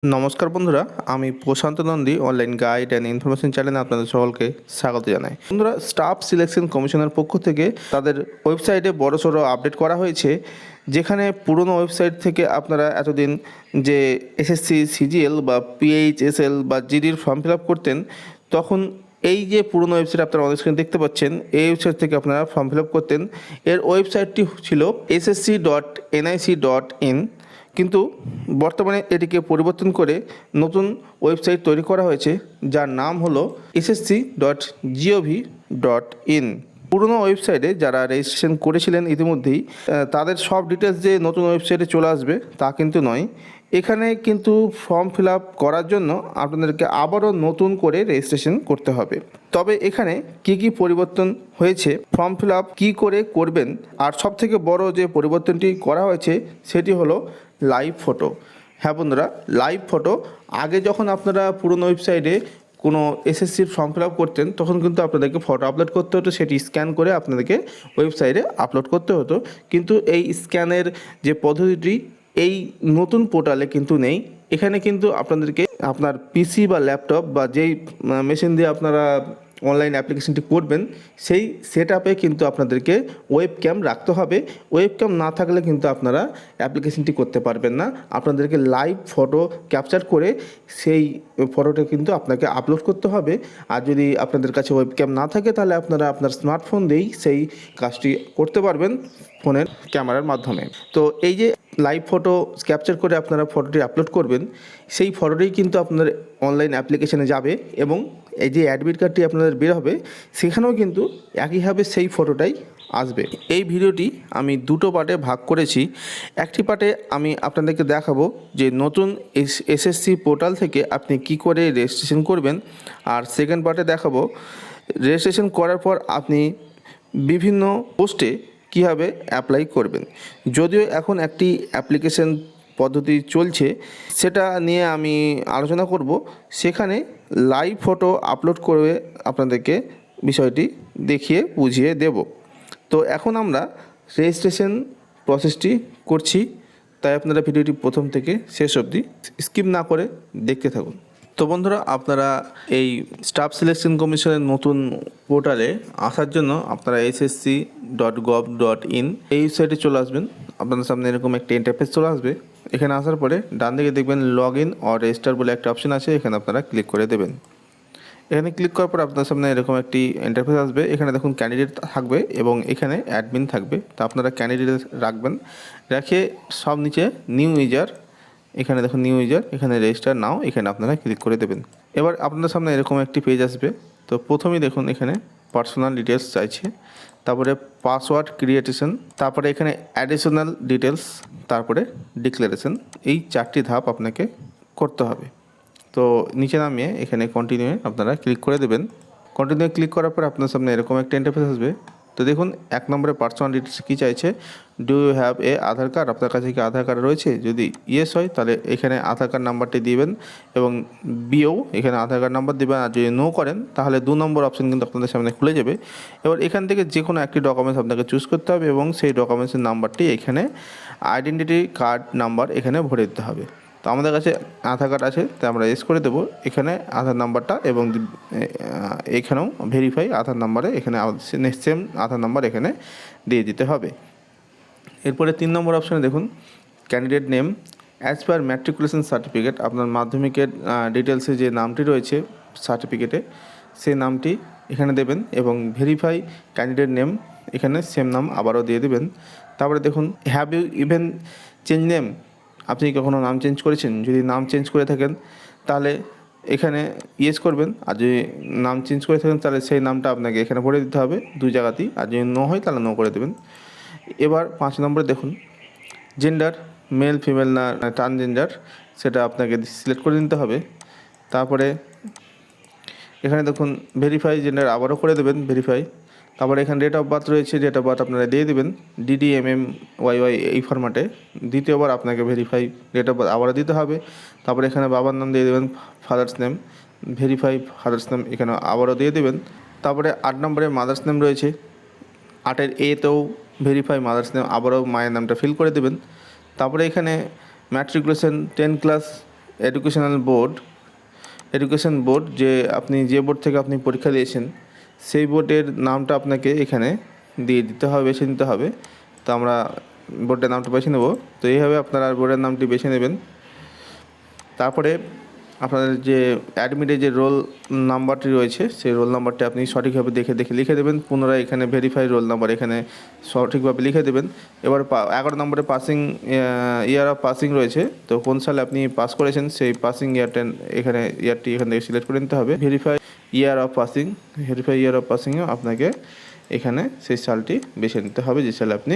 নমস্কার বন্ধুরা, আমি Prashanta Nandi online guide and information চ্যানেলে আপনাদের সকলকে স্বাগত জানাই। বন্ধুরা, স্টাফ সিলেকশন কমিশনের পক্ষ থেকে তাদের ওয়েবসাইটে বড়সড় আপডেট করা হয়েছে, যেখানে পুরনো ওয়েবসাইট থেকে আপনারা এতদিন যে এসএসসি সিজিএল বা পিএইচএসএল বা জিডির ফর্ম ফিল আপ করতেন, তখন এই যে পুরনো ওয়েবসাইট আপনারা অন স্ক্রিন দেখতে পাচ্ছেন, এই ওয়েবসাইট থেকে আপনারা ফর্ম ফিল আপ করতেন। এর ওয়েবসাইটটি ছিল ssc.nic.in, কিন্তু বর্তমানে এটিকে পরিবর্তন করে নতুন ওয়েবসাইট তৈরি করা হয়েছে, যার নাম হলো ssc.gov.in। পুরনো ওয়েবসাইটে যারা রেজিস্ট্রেশন করেছিলেন ইতিমধ্যেই, তাদের সব ডিটেলস যে নতুন ওয়েবসাইটে চলে আসবে তা কিন্তু নয়। এখানে কিন্তু ফর্ম ফিল আপ করার জন্য আপনাদেরকে আবারও নতুন করে রেজিস্ট্রেশন করতে হবে। তবে এখানে কি পরিবর্তন হয়েছে, ফর্ম ফিল আপ কী করে করবেন, আর সবথেকে বড় যে পরিবর্তনটি করা হয়েছে সেটি হলো লাইভ ফটো। হ্যাঁ বন্ধুরা, লাইভ ফটো। আগে যখন আপনারা পুরনো ওয়েবসাইটে কোনো এসএসসির ফর্ম ফিল আপ করতেন, তখন কিন্তু আপনাদেরকে ফটো আপলোড করতে হতো, সেটি স্ক্যান করে আপনাদেরকে ওয়েবসাইটে আপলোড করতে হতো। কিন্তু এই স্ক্যানের যে পদ্ধতিটি এই নতুন পোর্টালে কিন্তু নেই। এখানে কিন্তু আপনাদেরকে আপনার পিসি বা ল্যাপটপ বা যেই মেশিন দিয়ে আপনারা অনলাইন অ্যাপ্লিকেশনটি করবেন, সেই সেট আপে কিন্তু আপনাদেরকে ওয়েব ক্যাম রাখতে হবে। ওয়েব ক্যাম না থাকলে কিন্তু আপনারা অ্যাপ্লিকেশনটি করতে পারবেন না। আপনাদেরকে লাইভ ফটো ক্যাপচার করে সেই ফটোটা কিন্তু আপনাকে আপলোড করতে হবে। আর যদি আপনাদের কাছে ওয়েব ক্যাম না থাকে, তাহলে আপনারা আপনার স্মার্টফোন দিয়েই সেই কাজটি করতে পারবেন ফোনের ক্যামেরার মাধ্যমে। তো এই যে লাইভ ফটো ক্যাপচার করে আপনারা ফটোটি আপলোড করবেন, সেই ফটোটি কিন্তু আপনার অনলাইন অ্যাপ্লিকেশনে যাবে, এবং এই যে অ্যাডমিট কার্ডটি আপনাদের বের হবে, সেখানেও কিন্তু একইভাবে সেই ফটোটাই আসবে। এই ভিডিওটি আমি দুটো পার্টে ভাগ করেছি। একটি পার্টে আমি আপনাদেরকে দেখাবো যে নতুন এসএসসি পোর্টাল থেকে আপনি কি করে রেজিস্ট্রেশন করবেন, আর সেকেন্ড পার্টে দেখাবো রেজিস্ট্রেশন করার পর আপনি বিভিন্ন পোস্টে কীভাবে অ্যাপ্লাই করবেন। যদিও এখন একটি অ্যাপ্লিকেশন পদ্ধতি চলছে, সেটা নিয়ে আমি আলোচনা করব। সেখানে লাইভ ফটো আপলোড করে আপনাদেরকে বিষয়টি দেখিয়ে বুঝিয়ে দেব। তো এখন আমরা রেজিস্ট্রেশন প্রসেসটি করছি, তাই আপনারা ভিডিওটি প্রথম থেকে শেষ অবধি স্কিপ না করে দেখতে থাকুন। তো বন্ধুরা, আপনারা এই স্টাফ সিলেকশন কমিশনের নতুন পোর্টালে আসার জন্য আপনারা ssc.gov.in এই ওয়েবসাইটে চলে আসবেন। আপনাদের সামনে এরকম একটা ইন্টারফেস চলে আসবে। এখানে আসার পরে ডান দিকে দেখবেন লগ ইন অর রেজিস্টার বলে একটা অপশন আছে, এখানে আপনারা ক্লিক করে দেবেন। এখানে ক্লিক করার পর আপনার সামনে এরকম একটি ইন্টারফেস আসবে। এখানে দেখুন ক্যান্ডিডেট থাকবে এবং এখানে অ্যাডমিন থাকবে। তো আপনারা ক্যান্ডিডেট রাখবেন, রেখে সব নিচে নিউ ইউজার, এখানে দেখুন নিউ ইউজার, এখানে রেজিস্টার নাও, এখানে আপনারা ক্লিক করে দেবেন। এবার আপনাদের সামনে এরকম একটি পেজ আসবে। তো প্রথমেই দেখুন এখানে পার্সোনাল ডিটেলস চাইছে, তারপরে পাসওয়ার্ড ক্রিয়েটেশন, তারপরে এখানে অ্যাডিশনাল ডিটেলস, তারপরে ডিক্লারেশন। এই চারটি ধাপ আপনাকে করতে হবে। তো নিচে নামিয়ে এখানে কন্টিনিউ আপনারা ক্লিক করে দেবেন। কন্টিনিউ ক্লিক করার পর আপনার সামনে এরকম একটা ইন্টারফেস আসবে। তো দেখুন 1 নম্বরে পার্সোনাল ডিটেলস কী চাইছে, do you have a Aadhaar card, আপনার কাছে কি আধার কার্ড রয়েছে? যদি ইয়েস হয় তাহলে এখানে আধার কার্ড নাম্বারটি দিবেন, এবং বিও এখানে আধার কার্ড নাম্বার দেবেন। আর যদি নো করেন তাহলে 2 নম্বর অপশন কিন্তু আপনাদের সামনে খুলে যাবে। এবার এখান থেকে যে কোনো একটি ডকুমেন্টস আপনাকে চুজ করতে হবে, এবং সেই ডকুমেন্টসের নাম্বারটি এখানে আইডেন্টিটি কার্ড নাম্বার এখানে ভরে দিতে হবে। তো আমাদের কাছে আধার কার্ড আছে, তাই আমরা এস করে দেবো এখানে আধার নাম্বারটা, এবং এখানেও ভেরিফাই আধার নাম্বারে এখানে সেম আধার নাম্বার এখানে দিয়ে দিতে হবে। এরপরে 3 নম্বর অপশানে দেখুন candidate name as per matriculation certificate, আপনার মাধ্যমিকের ডিটেলসে যে নামটি রয়েছে সার্টিফিকেটে, সেই নামটি এখানে দেবেন, এবং ভেরিফাই ক্যান্ডিডেট নেম এখানে সেম নাম আবারও দিয়ে দেবেন। তারপরে দেখুন have you even change name, আপনি কখনো নাম চেঞ্জ করেছেন? যদি নাম চেঞ্জ করে থাকেন তাহলে এখানে ইয়েস করবেন, আর যদি নাম চেঞ্জ করে থাকেন তাহলে সেই নামটা আপনাকে এখানে ভরে দিতে হবে 2 জায়গাতেই, আর যদি নো হয় তাহলে নো করে দেবেন। এবার 5 নম্বরে দেখুন জেন্ডার মেল ফিমেল না ট্রান্সজেন্ডার, সেটা আপনাকে সিলেক্ট করে নিতে হবে। তারপরে এখানে দেখুন ভেরিফাই জেন্ডার আবারও করে দেবেন ভেরিফাই। তারপরে এখানে ডেট অফ বার্থ রয়েছে, ডেট অফ বার্থ আপনারা দিয়ে দেবেন DDMMYY এই ফরম্যাটে। দ্বিতীয়বার আপনাকে ভেরিফাই ডেট অফ বার্থ আবারও দিতে হবে। তারপরে এখানে বাবার নাম দিয়ে দেবেন, father's name, verify father's name এখানে আবারও দিয়ে দেবেন। তারপরে 8 নম্বরে মাদার্স নেম রয়েছে, 8-এর এতেও ভেরিফাই মাদার্স নেম, আবারও মায়ের নামটা ফিল করে দেবেন। তারপরে এখানে ম্যাট্রিকুলেশন 10 ক্লাস এডুকেশন বোর্ড যে আপনি যে বোর্ড থেকে আপনি পরীক্ষা দিয়েছেন সেই বোর্ডের নামটা আপনাকে এখানে বেছে নিতে হবে। তো আমরা বোর্ডের নামটা বেছে নেব। তো এইভাবে আপনারা বোর্ডের নামটি বেছে নেবেন। তারপরে আপনাদের যে অ্যাডমিটে যে রোল নাম্বারটি রয়েছে সেই রোল নাম্বারটি আপনি সঠিকভাবে দেখে লিখে দেবেন। পুনরায় এখানে ভেরিফাই রোল নাম্বার এখানে সঠিকভাবে লিখে দেবেন। এবার 11 নম্বরে পাসিং ইয়ার অফ পাসিং রয়েছে। তো কোন সালে আপনি পাস করেছেন সেই পাসিং ইয়ারটি এখানে থেকে সিলেক্ট করে নিতে হবে। ভেরিফাই ইয়ার অফ পাসিংও আপনাকে এখানে সেই সালটি বেছে নিতে হবে যে সালে আপনি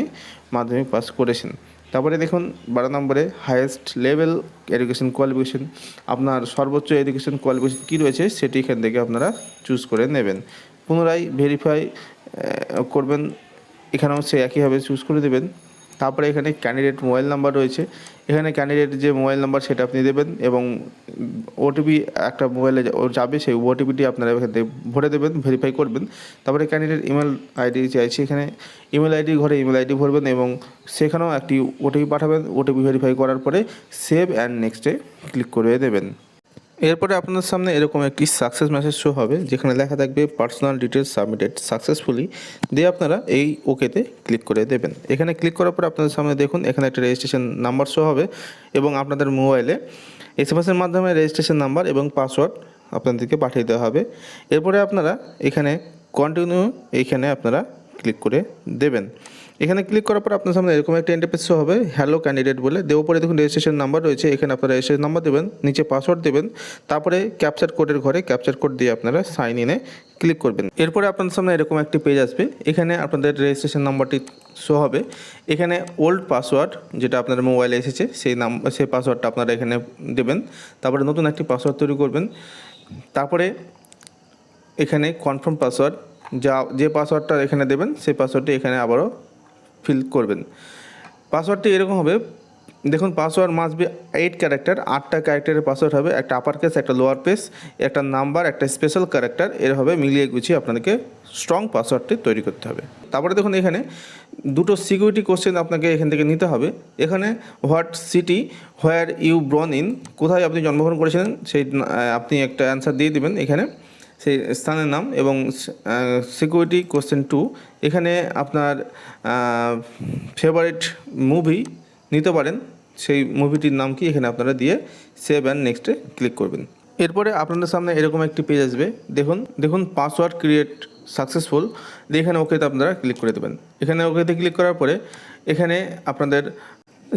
মাধ্যমিক পাস করেছেন। তারপরে দেখুন 12 নম্বরে হাইয়েস্ট লেভেল এডুকেশন কোয়ালিফিকেশন, আপনার সর্বোচ্চ এডুকেশন কোয়ালিফিকেশন কী রয়েছে সেটি এখান থেকে আপনারা চুজ করে নেবেন। পুনরায় ভেরিফাই করবেন, এখানেও সে একইভাবে চুজ করে দেবেন। তারপরে এখানে ক্যান্ডিডেট মোবাইল নাম্বার রয়েছে, এখানে ক্যান্ডিডেট যে মোবাইল নাম্বার সেটা আপনি দেবেন এবং ওটিপি একটা মোবাইলে যাবে, সেই ওটিপিটি আপনারা এখান থেকে ভরে দেবেন, ভেরিফাই করবেন। তারপরে ক্যান্ডিডেট ইমেল আইডি চাইছে, এখানে ইমেল আইডি ঘরে ইমেল আইডি ভরবেন এবং সেখানেও একটি ওটিপি পাঠাবেন। ওটিপি ভেরিফাই করার পরে সেভ অ্যান্ড নেক্সটে ক্লিক করে দেবেন। এরপরে আপনার সামনে এরকম একটি সাকসেস মেসেজ শো হবে যেখানে লেখা থাকবে পার্সোনাল ডিটেলস সাবমিটেড সাকসেসফুলি, দিয়ে আপনারা এই ওকেতে ক্লিক করে দেবেন। এখানে ক্লিক করার পর আপনাদের সামনে দেখুন এখানে একটা রেজিস্ট্রেশন নাম্বার শো হবে এবং আপনাদের মোবাইলে এসএমএসের মাধ্যমে রেজিস্ট্রেশন নাম্বার এবং পাসওয়ার্ড আপনাদেরকে পাঠিয়ে দেওয়া হবে। এরপরে আপনারা এখানে কন্টিনিউ আপনারা ক্লিক করে দেবেন। এখানে ক্লিক করার পর আপনার সামনে এরকম একটা ইন্টারফেস শো হবে হ্যালো ক্যান্ডিডেট বলে, দেওয়ার পরে দেখুন রেজিস্ট্রেশন নাম্বার রয়েছে, এখানে আপনারা রেজিস্ট্রেশন নাম্বার দেবেন, নিচে পাসওয়ার্ড দেবেন, তারপরে ক্যাপচার কোডের ঘরে ক্যাপচার কোড দিয়ে আপনারা সাইন ইনে ক্লিক করবেন। এরপরে আপনাদের সামনে এরকম একটি পেজ আসবে, এখানে আপনাদের রেজিস্ট্রেশন নাম্বারটি শো হবে। এখানে ওল্ড পাসওয়ার্ড যেটা আপনাদের মোবাইলে এসেছে সেই পাসওয়ার্ডটা আপনারা এখানে দেবেন, তারপরে নতুন একটি পাসওয়ার্ড তৈরি করবেন। তারপরে এখানে কনফার্ম পাসওয়ার্ড যে পাসওয়ার্ডটা এখানে দেবেন সেই পাসওয়ার্ডটি এখানে আবারও ফিল করবেন। পাসওয়ার্ডটি এরকম হবে, দেখুন পাসওয়ার্ড মাস্ট বি 8 ক্যারেক্টার, 8টা ক্যারেক্টারের পাসওয়ার্ড হবে, একটা আপার কেস, একটা লোয়ার কেস, একটা নাম্বার, একটা স্পেশাল ক্যারেক্টার, এরভাবে মিলিয়ে গুছিয়ে আপনাদেরকে স্ট্রং পাসওয়ার্ডটি তৈরি করতে হবে। তারপরে দেখুন এখানে দুটো সিকিউরিটি কোশ্চেন আপনাকে এখান থেকে নিতে হবে। এখানে what city where you born in, কোথায় আপনি জন্মগ্রহণ করেছিলেন সেই আপনি একটা অ্যান্সার দিয়ে দেবেন এখানে সেই স্থানের নাম, এবং সিকিউরিটি কোশ্চেন 2 এখানে আপনার ফেভারিট মুভি নিতে পারেন, সেই মুভিটির নাম কি এখানে আপনারা দিয়ে সেভ অ্যান্ড নেক্সটে ক্লিক করবেন। এরপরে আপনাদের সামনে এরকম একটি পেজ আসবে, দেখুন পাসওয়ার্ড ক্রিয়েট সাকসেসফুল, এখানে ওকেতে আপনারা ক্লিক করে দেবেন। এখানে ওকেতে ক্লিক করার পরে এখানে আপনাদের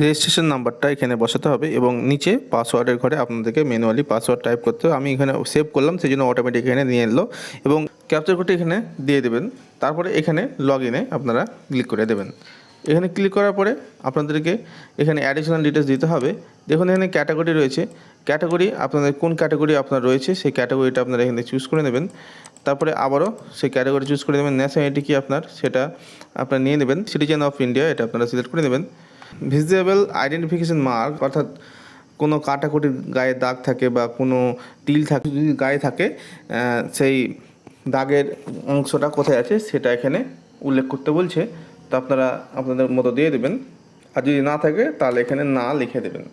রেজিস্ট্রেশন নাম্বারটা এখানে বসাতে হবে এবং নিচে পাসওয়ার্ডের ঘরে আপনাদেরকে ম্যানুয়ালি পাসওয়ার্ড টাইপ করতে হবে। আমি এখানে সেভ করলাম সেই জন্য অটোমেটিক এখানে নিয়ে এলো এবং ক্যাপচার কোডটি এখানে দিয়ে দেবেন। তারপরে এখানে লগ ইনে আপনারা ক্লিক করে দেবেন। এখানে ক্লিক করার পরে আপনাদেরকে এখানে অ্যাডিশনাল ডিটেলস দিতে হবে। দেখুন এখানে ক্যাটাগরি রয়েছে, ক্যাটাগরি আপনাদের কোন ক্যাটাগরি আপনার রয়েছে সেই ক্যাটাগরিটা আপনারা এখানে চুজ করে নেবেন। তারপরে আবারও সেই ক্যাটাগরি চুজ করে নেবেন। ন্যাশনালিটি কি আপনার সেটা আপনারা নিয়ে নেবেন, সিটিজেন অফ ইন্ডিয়া এটা আপনারা সিলেক্ট করে নেবেন। ভিজিবল আইডেন্টিফিকেশন মার্ক, অর্থাৎ কোনো কাটাকুটির গায়ে দাগ থাকে বা কোনো তিল থাকে যদি গায়ে থাকে সেই দাগের অংশটা কোথায় আছে সেটা এখানে উল্লেখ করতে বলছে, তো আপনারা আপনাদের মতো দিয়ে দেবেন। আর যদি না থাকে তাহলে এখানে না লিখে দেবেন।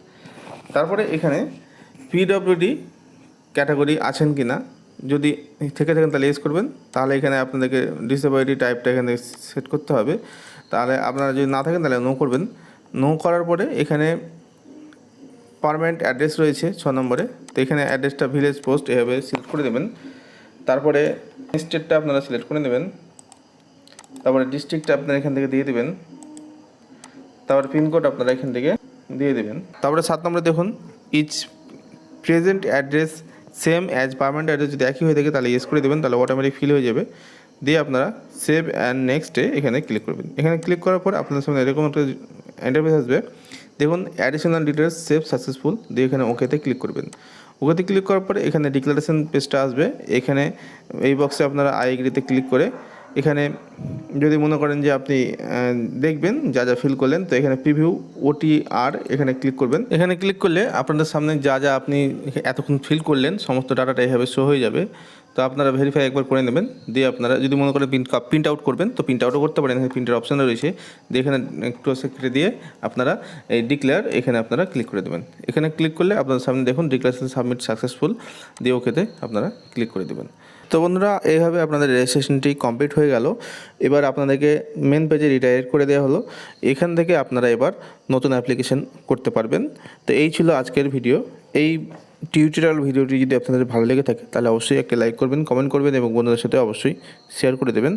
তারপরে এখানে পিডব্লিউডি ক্যাটাগরি আছেন কি না, যদি থেকে থাকেন তাহলে ইয়েস করবেন, তাহলে এখানে আপনাদেরকে ডিসেবিলিটি টাইপটা এখানে সেট করতে হবে। তাহলে আপনারা যদি না থাকেন তাহলে নো করবেন। নো করার পরে এখানে পার্মানেন্ট অ্যাড্রেস রয়েছে 6 নম্বরে, তো এখানে অ্যাড্রেসটা ভিলেজ পোস্ট এভাবে সিলেক্ট করে দেবেন। তারপরে স্টেটটা আপনারা সিলেক্ট করে নেবেন, তারপরে ডিস্ট্রিক্টটা আপনারা এখান থেকে দিয়ে দেবেন, তারপরে পিনকোড আপনারা এখান থেকে দিয়ে দেবেন। তারপরে 7 নম্বরে দেখুন is present address same as permanent address, যদি একই হয়ে থাকে তাহলে ইয়েস করে দেবেন, তাহলে অটোমেটিক ফিল হয়ে যাবে। দিয়ে আপনারা সেভ অ্যান্ড নেক্সটে এখানে ক্লিক করবেন। এখানে ক্লিক করার পর আপনাদের সামনে এরকম একটা ইন্টারফেস আসবে, দেখুন অ্যাডিশনাল ডিটেলস সেভ সাকসেসফুল, দিয়ে এখানে ওকেতে ক্লিক করবেন। ওকেতে ক্লিক করার পরে এখানে ডিক্লারেশন পেজটা আসবে, এখানে এই বক্সে আপনারা আই এগ্রিতে ক্লিক করে এখানে যদি মনে করেন যে আপনি দেখবেন যা যা ফিল করলেন, তো এখানে প্রিভিউ OTR এখানে ক্লিক করবেন। এখানে ক্লিক করলে আপনাদের সামনে যা যা আপনি এতক্ষণ ফিল করলেন সমস্ত ডাটাটা এইভাবে শো হয়ে যাবে। তো আপনারা ভেরিফাই একবার করে নেবেন, দিয়ে আপনারা যদি মনে করেন প্রিন্ট আউট করবেন তো প্রিন্ট আউটও করতে পারেন, এখানে প্রিন্টের অপশানও রয়েছে। দিয়ে এখানে ক্লোজ কেটে দিয়ে আপনারা এই ডিক্লেয়ার এখানে আপনারা ক্লিক করে দেবেন। এখানে ক্লিক করলে আপনাদের সামনে দেখুন ডিক্লারেশন সাবমিট সাকসেসফুল, দিয়ে ওকেতে আপনারা ক্লিক করে দেবেন। তো বন্ধুরা, এইভাবে আপনাদের রেজিস্ট্রেশনটি কমপ্লিট হয়ে গেল। এবার আপনাদেরকে মেন পেজে রিডাইরেক্ট করে দেওয়া হলো। এখান থেকে আপনারা এবার নতুন অ্যাপ্লিকেশন করতে পারবেন। তো এই ছিল আজকের ভিডিও। এই টিউটোরিয়াল ভিডিওটি যদি আপনাদের ভালো লেগে থাকে তাহলে অবশ্যই একটা লাইক করবেন, কমেন্ট করবেন এবং বন্ধুদের সাথে অবশ্যই শেয়ার করে দেবেন।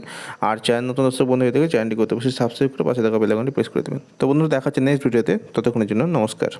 আর চ্যানেল নতুন দর্শক বন্ধু হয়ে থাকে চ্যানেলটি করতে অবশ্যই সাবস্ক্রাইব করে পাশে থাকা বেল আইকনটি প্রেস করে দেবেন। তো বন্ধুরা, দেখা হচ্ছে নেক্সট ভিডিওতে। ততক্ষণের জন্য নমস্কার।